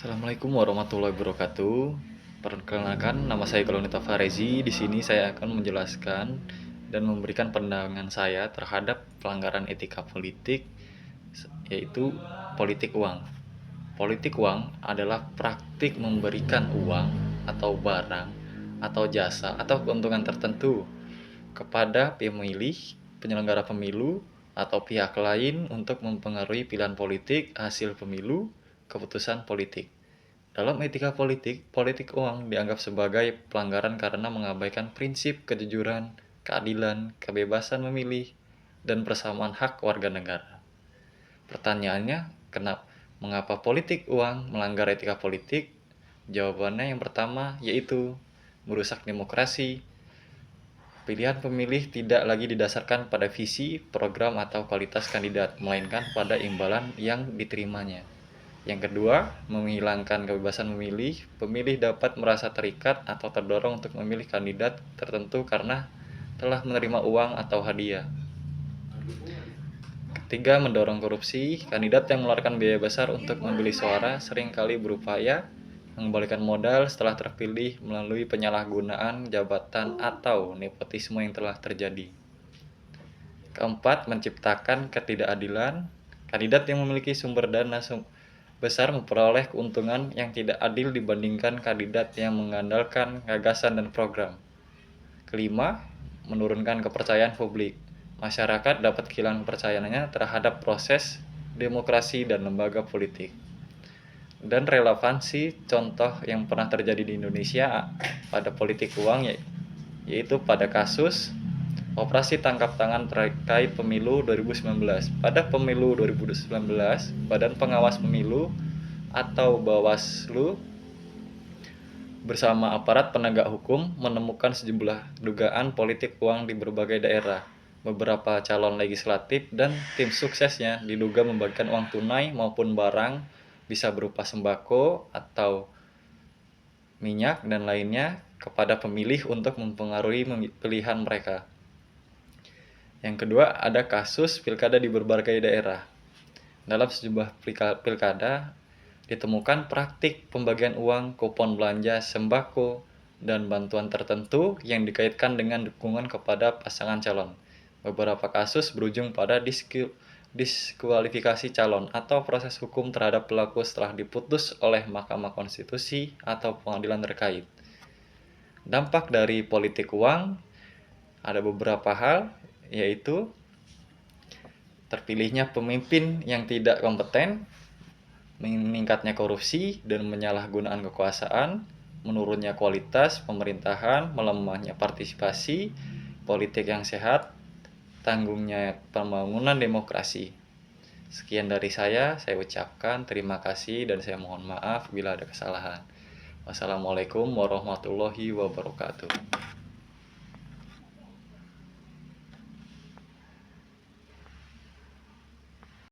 Assalamualaikum warahmatullahi wabarakatuh. Perkenalkan, nama saya Galonita Farezi. Di sini saya akan menjelaskan dan memberikan pandangan saya terhadap pelanggaran etika politik, yaitu politik uang. Politik uang adalah praktik memberikan uang atau barang atau jasa atau keuntungan tertentu kepada pemilih, penyelenggara pemilu, atau pihak lain untuk mempengaruhi pilihan politik, hasil pemilu, keputusan politik. Dalam etika politik, politik uang dianggap sebagai pelanggaran karena mengabaikan prinsip kejujuran, keadilan, kebebasan memilih, dan persamaan hak warga negara. Pertanyaannya, mengapa politik uang melanggar etika politik? Jawabannya yang pertama yaitu merusak demokrasi. Pilihan pemilih tidak lagi didasarkan pada visi, program, atau kualitas kandidat, melainkan pada imbalan yang diterimanya. Yang kedua, menghilangkan kebebasan memilih. Pemilih dapat merasa terikat atau terdorong untuk memilih kandidat tertentu karena telah menerima uang atau hadiah. Ketiga, mendorong korupsi. Kandidat yang mengeluarkan biaya besar untuk membeli suara seringkali berupaya mengembalikan modal setelah terpilih melalui penyalahgunaan jabatan atau nepotisme yang telah terjadi. Keempat, menciptakan ketidakadilan. Kandidat yang memiliki sumber dana besar memperoleh keuntungan yang tidak adil dibandingkan kandidat yang mengandalkan gagasan dan program. Kelima, menurunkan kepercayaan publik. Masyarakat dapat kehilangan kepercayaannya terhadap proses demokrasi dan lembaga politik. Dan relevansi contoh yang pernah terjadi di Indonesia pada politik uang yaitu pada kasus Operasi tangkap tangan terkait pemilu 2019. Pada pemilu 2019, Badan Pengawas Pemilu atau Bawaslu bersama aparat penegak hukum menemukan sejumlah dugaan politik uang di berbagai daerah. Beberapa calon legislatif dan tim suksesnya diduga membagikan uang tunai maupun barang, bisa berupa sembako atau minyak dan lainnya, kepada pemilih untuk mempengaruhi pilihan mereka. Yang kedua, ada kasus pilkada di berbagai daerah. Dalam sejumlah pilkada ditemukan praktik pembagian uang, kupon belanja, sembako, dan bantuan tertentu yang dikaitkan dengan dukungan kepada pasangan calon. Beberapa kasus berujung pada diskualifikasi calon atau proses hukum terhadap pelaku setelah diputus oleh Mahkamah Konstitusi atau pengadilan terkait. Dampak dari politik uang ada beberapa hal, yaitu terpilihnya pemimpin yang tidak kompeten, meningkatnya korupsi dan penyalahgunaan kekuasaan, menurunnya kualitas pemerintahan, melemahnya partisipasi politik yang sehat, tanggungnya pembangunan demokrasi. Sekian dari saya ucapkan terima kasih dan saya mohon maaf bila ada kesalahan. Wassalamualaikum warahmatullahi wabarakatuh.